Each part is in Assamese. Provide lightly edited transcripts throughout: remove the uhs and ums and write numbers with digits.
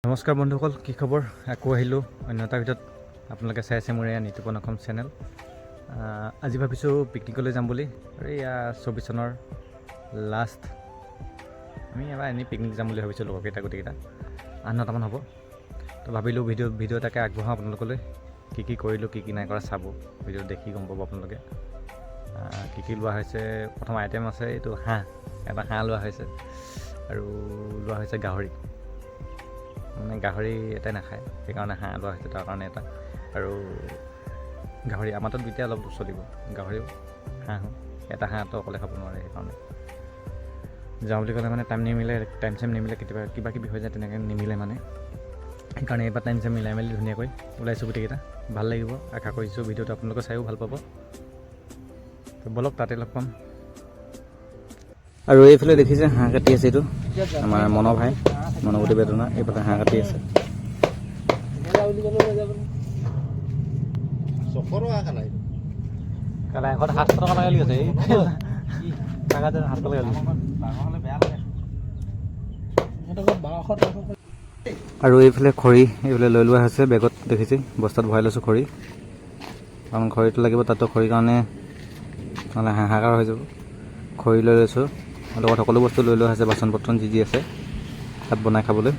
নমস্কাৰ বন্ধুসকল, কি খবৰ? আকৌ আহিলোঁ অন্য এটাৰ ভিতৰত। আপোনালোকে চাই আছে মোৰ এয়া নিতুপন অসম চেনেল। আজি ভাবিছোঁ পিকনিকলৈ যাম বুলি। আৰু এয়া 24 চনৰ লাষ্ট আমি এবাৰ এনেই পিকনিক যাম বুলি ভাবিছোঁ, লগৰকেইটা গোটেইকেইটা 8-9টামান হ'ব। তো ভাবিলোঁ ভিডিঅ' এটাকে আগবঢ়াওঁ আপোনালোকলৈ। কি কৰিলোঁ, কি নাই কৰা চাব। ভিডিঅ'ত দেখি গম পাব আপোনালোকে কি লোৱা হৈছে। প্ৰথম আইটেম আছে এইটো এটা হাঁহ লোৱা হৈছে, আৰু লোৱা হৈছে গাহৰি। মানে গাহৰি এটাই নাখায়, সেইকাৰণে হাঁহ লোৱা হৈছে তাৰ কাৰণে এটা। আৰু গাহৰি আমাৰ তাত দুইটাই অলপ চলিব, গাহৰিও হাঁহো। এটা হাঁহটো অকলে খাব নোৱাৰে, সেইকাৰণে যাওঁ বুলি ক'লে মানে টাইম নিমিলে, কেতিয়াবা কিবা কিবি হৈ যায়, তেনেকৈ নিমিলে মানে। সেইকাৰণে এইবাৰ টাইম মিলাই মেলি ধুনীয়াকৈ ওলাইছোঁ গোটেইকেইটা। ভাল লাগিব, আশা কৰিছোঁ ভিডিঅ'টো আপোনালোকে চাইও ভাল পাব। তো বলক তাতে লগ পাম। আৰু এইফালে দেখিছে হাঁহ কাটি আছে, এইটো আমাৰ ভাই মনোৱতী বেদনা। এইফালে হাঁহ কাটি আছে। আৰু এইফালে খৰি এইফালে লৈ লোৱা হৈছে বেগত, দেখিছে বস্তাত ভৰাই লৈছোঁ খৰি, কাৰণ খৰিটো লাগিব তাতো। খৰিৰ কাৰণে নহ'লে হাহাকাৰ হৈ যাব। খৰি লৈ লৈছোঁ, লগত সকলো বস্তু লৈ লোৱা হৈছে, বাচন বৰ্তন যি আছে তাত বনাই খাবলৈ।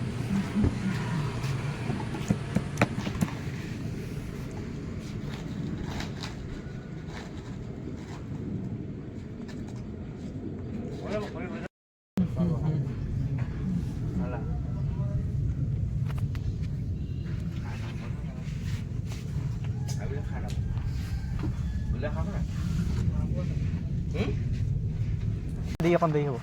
অকণ দেৰি হ'ব,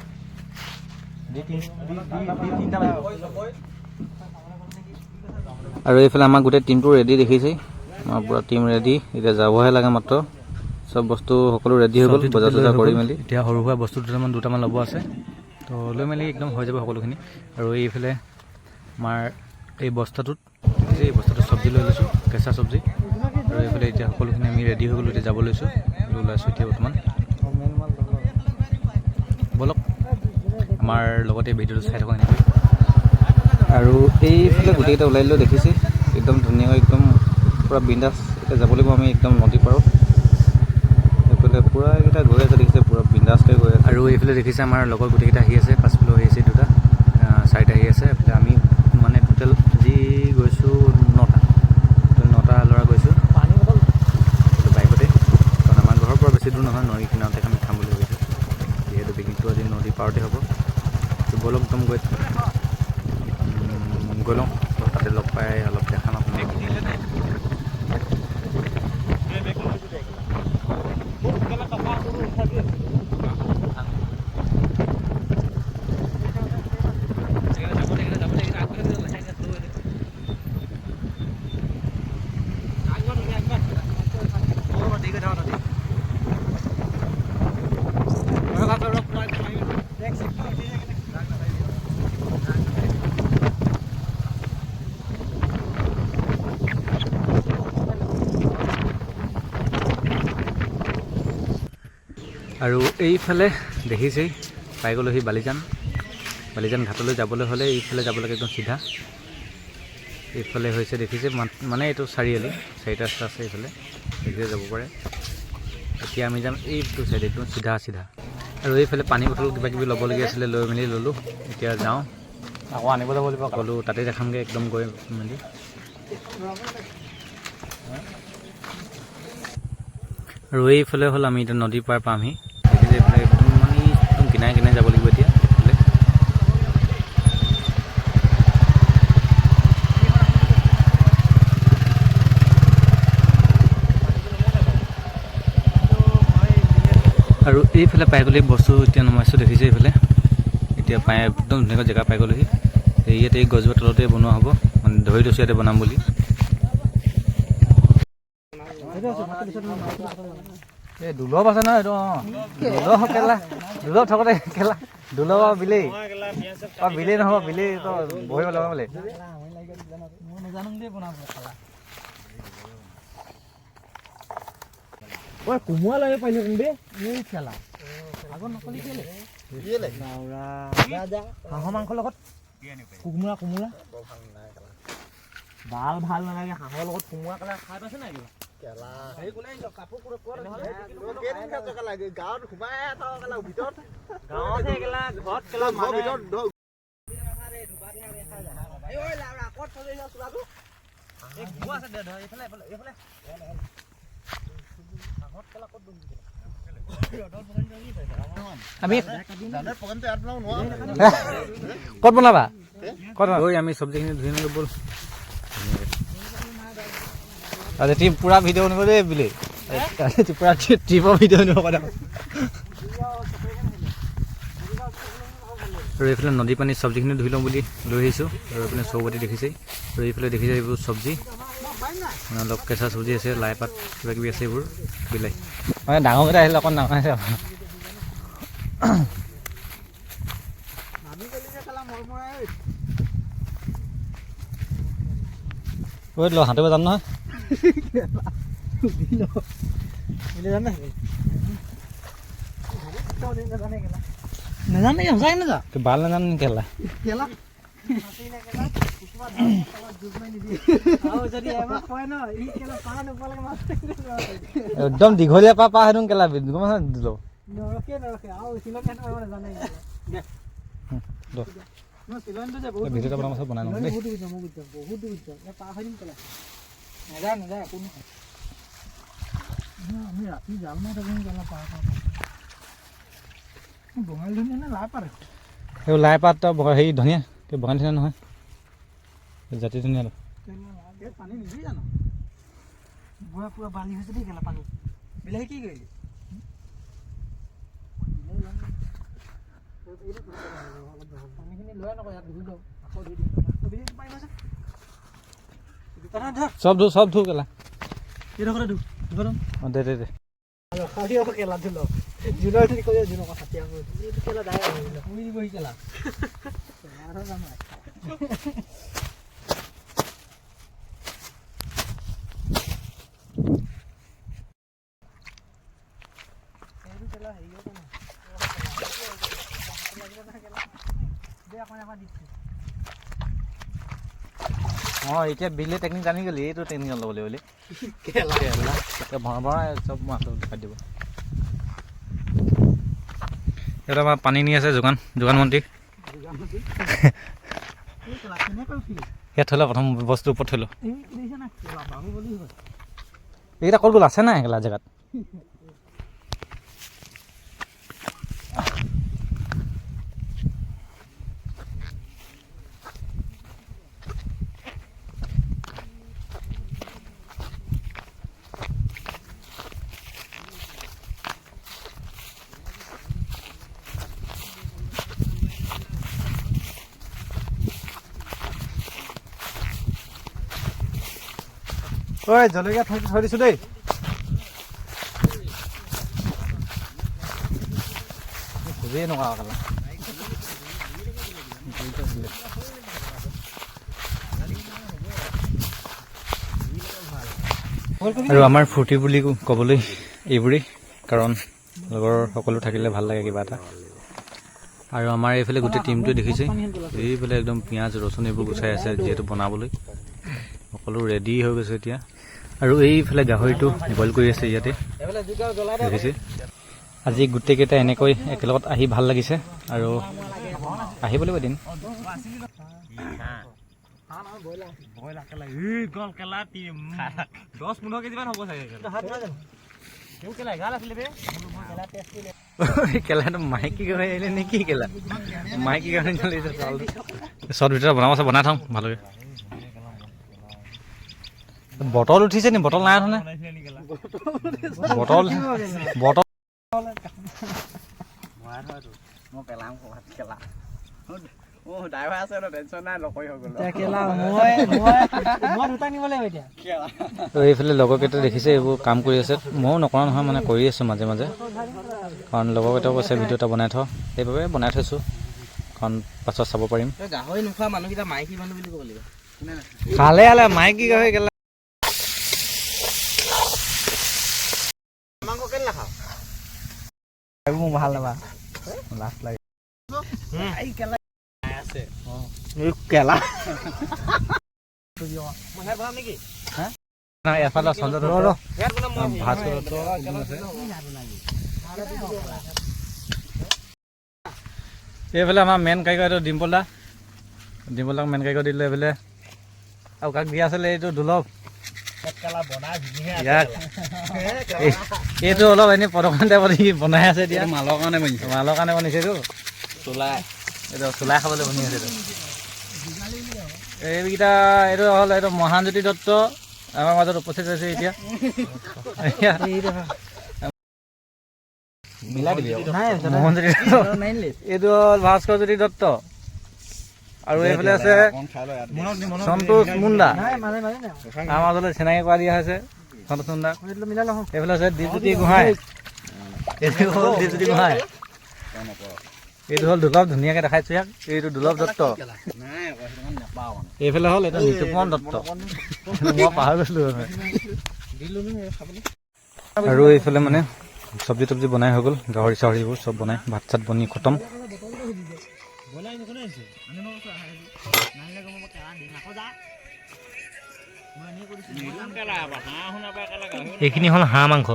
আৰু এইফালে আমাৰ গোটেই টিমটো ৰেডি, দেখিছেই আমাৰ পূৰা টিম ৰেডি। এতিয়া যাবহে লাগে মাত্ৰ। চব বস্তু সকলো ৰেডি হৈ গ'ল, বজাৰ চজাৰ কৰি মেলি। এতিয়া সৰু সুৰা বস্তু দুটামান ল'ব আছে, তো লৈ মেলি একদম হৈ যাব সকলোখিনি। আৰু এইফালে আমাৰ এই বস্তাটোত চব্জি লৈ লৈছোঁ, কেঁচা চব্জি। আৰু এইফালে এতিয়া সকলোখিনি আমি ৰেডি হৈ গ'লোঁ, এতিয়া যাব লৈছোঁ, ওলাইছোঁ এতিয়া বৰ্তমান। বলক আমাৰ লগতে ভিডিঅ'টো চাই থকা এনেকৈ। আৰু এইফালে গোটেইকেইটা ওলাই দিলোঁ, দেখিছে একদম ধুনীয়াকৈ, একদম পূৰা বিন্দাছ। এতিয়া যাব লাগিব আমি একদম নদী পাৰত। এইফালে পূৰা এইকেইটা গৈ আছে, দেখিছে পূৰা বিন্দাছকৈ গৈ আছে। আৰু এইফালে দেখিছে আমাৰ লগৰ গোটেইকেইটা আহি আছে, পাছফালেও আহি আছে, 4টা আহি আছে। এইফালে আমি মানে টোটেল আজি গৈছোঁ 9টা ল'ৰা গৈছোঁ বাইকতে, কাৰণ আমাৰ ঘৰৰ পৰা বেছি দূৰ নহয়, নদী কিনাৰতে আমি খাম বুলি ভাবিছোঁ। যিহেতু পিকনিকটো আজি নদী পাৰতে হ'ব। তো বলক একদম গৈ লওঁ, তাতে লগ পাই অলপ দেখাম আপোনাক। আৰু এইফালে দেখিছেই পাই গ'লোহি বালিজান ঘাটলৈ যাবলৈ হ'লে এইফালে যাব লাগে একদম চিধা। এইফালে হৈছে দেখিছে মানে এইটো চাৰিআলি, 4টা ৰাস্তা আছে এইফালে, এইফালে যাব পাৰে। এতিয়া আমি যাম এইটো চাইড, একদম চিধা। আৰু এইফালে পানী বটল কিবা কিবি ল'বলগীয়া আছিলে, লৈ মেলি ল'লোঁ। এতিয়া যাওঁ, আকৌ আনিব যাব লাগিব, ক'লোঁ তাতে দেখামগৈ একদম গৈ মেলি। আৰু এইফালে হ'ল আমি এতিয়া নদী পাৰ পামহি। এইফালে একদম কিনাৰে যাব লাগিব এতিয়া। আৰু এইফালে পাই গ'লে বস্তু এতিয়া নমাইছোঁ, দেখিছে এইফালে এতিয়া পাই একদম ধুনীয়াকৈ জেগা পাই গ'লোহি। ইয়াতে এই গছজোপা তলতে বনোৱা হ'ব, মানে ধৰি লৈছোঁ ইয়াতে বনাম বুলি। এই দুলভ আছে নহয়, এইটো দুলভ থাকোঁতে দুলভ আৰু বিলেই নহ'ব, বিলেই তো বহিব লগা বোলে। কোমোৰা লাগে পাৰিলে দেই, খেলা আগত নকলি কেলে হাঁহৰ মাংসৰ লগত কোমোৰা কোমোৰা ভাল ভাল নালাগে হাঁহৰ লগত কোমোৰা কেলা খাই পাইছে নাই কিবা কেলা হেৰি কোনে কাপোৰ ক'ত কেইদিন খাইছ কেলা গাঁৱত সোমাই আছ কেলা ভিতৰত গাঁৱত কেলা ঘৰত কেলা ভিতৰত এই ঐ লাউৰা ক'ত থৈ যাইছ চুলাটো এই গুৱা আছে দে এইফালে হাঁহত কেলা ক'ত বহি আমি ক'ত বনাবা ক'ত ঐ আমি চব্জিখিনি ধুই আনিলোঁ ব'ল আজি পূৰা ভিডিঅ' বনিব দেই বুলি পূৰা ট্ৰিপৰ ভিডিঅ' বনিব কথা আৰু এইফালে নদী পানীত চব্জিখিনি ধুই লওঁ বুলি লৈ আহিছোঁ আৰু এইফালে চৌবাতি দেখিছেই আৰু এইফালে দেখিছে এইবোৰ চব্জি অলপ কেঁচা চব্জি আছে লাই পাত কিবা কিবি আছে এইবোৰ বিলাহী মানে ডাঙৰকেইটা আহিলে অকণ ডাঙৰ আছে ঐ ল সাঁতুৰিব যাম নহয় নাজানে সঁচাই নাযা ভাল নাজানে কেলা একদম দীঘলীয়া পা হেতুন কেলা দিলো ভিডিঅ'টা বনাব বনাই লওঁ দেই আমি ৰাতি যাম না বঙালী ধনিয়া নে লাই পাত সেই লাই পাত হেৰি ধনিয়া বঙালী ধনিয়া নহয় জাতি ধনিয়া পানী নিদি জানো বুঢ়া পুৰা বালি হৈছে দেই কেলা পানী বিলাহী কি কৰিলি পানীখিনি লৈ নকয় ইয়াত ধুই লওঁ আকৌ ধুই দিম চব ধু কেলা এইডোখৰতে ধু অঁ দে কেলা ধুল জোনৰ কৈ জোনৰ কথা কেলা দায় বহি কেলা অঁ এতিয়া বিলে টেকনিক জানি গ'লি এইটো টেকনিক ল'বলৈ বুলি ভৰা চব মাছটো দেখাই দিব ইয়াত আমাৰ পানী নি আছে যোগান মন্ত্ৰী ইয়াত থ'লে প্ৰথম বস্তু ওপৰত থ'লোঁ এইকেইটা ক'ত গ'ল আছে নাই সেইগিলা জেগাত ঐ জলকীয়া থৈ দিছোঁ দেই খুবেই এনেকুৱা কালা আৰু আমাৰ ফূৰ্তি বুলি ক'বলৈ এইবোৰেই কাৰণ লগৰ সকলো থাকিলে ভাল লাগে কিবা এটা আৰু আমাৰ এইফালে গোটেই টিমটোৱে দেখিছে এইফালে একদম পিঁয়াজ ৰচুন এইবোৰ গুচাই আছে যিহেতু বনাবলৈ সকলো ৰেডি হৈ গৈছে এতিয়া আৰু এইফালে গাহৰিটো বইল কৰি আছে ইয়াতে দেখিছে আজি গোটেইকেইটা এনেকৈ একেলগত আহি ভাল লাগিছে আৰু আহিব লাগিব এদিন কেলাটো মাইকী গাহৰি আহিলে নেকি কেলা মাইকী গাহৰি চট ভিতৰত বনাব আছে বনাই থওঁ ভালকৈ বটল উঠিছে নি বটল নাই উঠনে বটল এইফালে লগৰকেইটা দেখিছে এইবোৰ কাম কৰি আছে ময়ো নকৰা নহয় মানে কৰি আছোঁ মাজে মাজে কাৰণ লগৰকেইটাও কৈছে ভিডিঅ' এটা বনাই থওঁ সেইবাবে বনাই থৈছোঁ কাৰণ পাছত চাব পাৰিম গাহৰি নোখোৱা মানুহকেইটা মাইকী মানুহ বুলি ক'ব লাগিব খালে আলে মাইকী গাহৰি কেলা মোৰ ভাল নাপা লাষ্ট লাগে কেলা নাই এফালে সঞ্জয় দত্ত ভাস্কৰ দত্ত এইফালে আমাৰ মেইন কাৰিকৰ এইটো ডিম্পল দাক মেইন কাৰিকৰ দিলে এইফালে আৰু কাক দিয়া আছিলে এইটো দুলভ ইয়াক এইটো অলপ এনেই প্ৰদৰ্শন টাইপত বনাই আছে এতিয়া মালৰ কাৰণে বনিছে এইটো চুলাই খাবলৈ বনি আছে এইকেইটা এইটো হ'ল এইটো মহানজ্যোতি দত্ত আমাৰ মাজত উপস্থিত হৈছে এতিয়া মহানজ্যোতি এইটো হ'ল ভাস্কৰজ্যোতি দত্ত আৰু এইফালে আছে সন্তোষ মুণ্ডা আমাৰ মাজলৈ চিনাকি কৰা দিয়া হৈছে সন্তোষ মুণ্ডা এইফালে আছে দীপজ্যোতি গোহাঁই এইটো হ'ল দীপজ্যোতি গোহাঁই এইটো হ'ল দুলভ ধুনীয়াকৈ দেখাইছোঁ ইয়াক এইটো দুলভ দত্ত এইফালে হ'ল এইটো নিতুপন দত্ত মই পাহৰি গৈছিলোঁ আৰু এইফালে মানে চব্জি তব্জি বনাই হৈ গ'ল গাহৰি চাহৰিবোৰ চব বনাই ভাত চাত বনি খতম এইখিনি হ'ল হাঁহ মাংস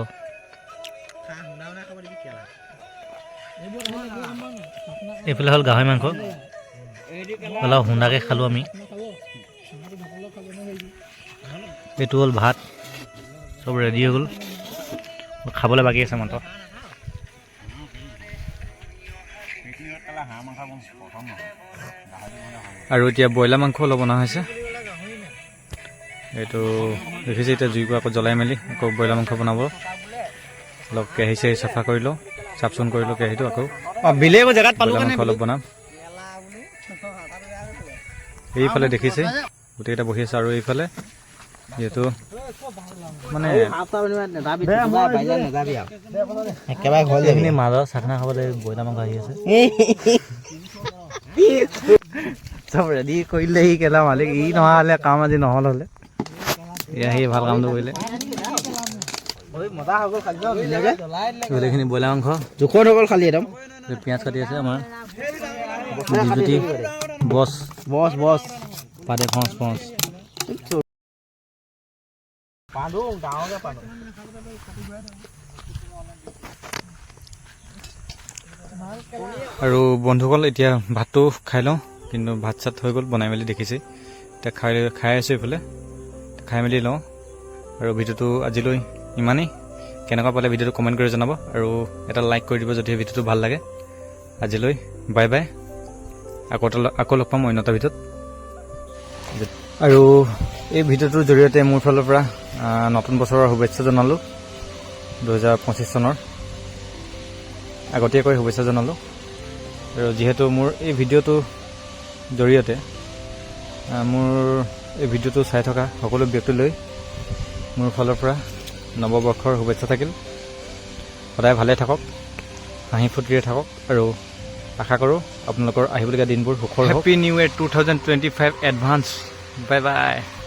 এইফালে হ'ল গাহৰি মাংস অলপ হুন্দাকৈ খালোঁ আমি এইটো হ'ল ভাত চব ৰেডি হৈ গ'ল খাবলৈ বাকী আছে মাত্ৰ আৰু এতিয়া ব্ৰইলাৰ মাংস অলপ বনোৱা হৈছে এইটো দেখিছে এতিয়া জুইকো আকৌ জ্বলাই মেলি আকৌ ব্ৰইলাৰ মাংস বনাব অলপ কেৰাহী চেৰাহী চাফা কৰি লওঁ চাফ চিকুণ কৰি লওঁ কেৰাহীটো আকৌ ব্ৰইলাৰ মাংস অলপ বনাম এইফালে দেখিছে গোটেইকেইটা বহি আছে আৰু এইফালে যিহেতু মানে এইখিনি মাজত চাখনা খাবলৈ ব্ৰইলাৰ মাংস আহি আছে চব ৰেডি কৰিলে সি কেলা মালিক ই নহা হ'লে কাম আজি নহ'ল হ'লে এয়া সি ভাল কামটো কৰিলে গোটেইখিনি ব্ৰইলাৰ মাংস জোখত হৈ গ'ল খালি একদম পিঁয়াজ কাটি আছে আমাৰ দীপজ্যোতি বছ পাদে ফচ আৰু বন্ধুসকল এতিয়া ভাতটো খাই লওঁ কিন্তু ভাত চাত হৈ গ'ল বনাই মেলি দেখিছে এতিয়া খাই আছোঁ এইফালে খাই মেলি লওঁ আৰু ভিডিঅ'টো আজিলৈ ইমানেই কেনেকুৱা পালে ভিডিঅ'টো কমেণ্ট কৰি জনাব আৰু এটা লাইক কৰি দিব যদি ভিডিঅ'টো ভাল লাগে আজিলৈ বাই বাই আকৌ লগ পাম অন্য এটা ভিডিঅ'ত আৰু এই ভিডিঅ'টোৰ জৰিয়তে মোৰ ফালৰ পৰা নতুন বছৰৰ শুভেচ্ছা জনালোঁ 2025 চনৰ আগতীয়াকৈ শুভেচ্ছা জনালোঁ আৰু যিহেতু মোৰ এই ভিডিঅ'টোৰ জৰিয়তে মোৰ এই ভিডিঅ'টো চাই থকা সকলো ব্যক্তিলৈ মোৰ ফালৰ পৰা নৱবৰ্ষৰ শুভেচ্ছা থাকিল সদায় ভালে থাকক হাঁহি ফূৰ্তিৰে থাকক আৰু আশা কৰোঁ আপোনালোকৰ আহিবলগীয়া দিনবোৰ সুখৰ হওক happy new year 2025 advance bye bye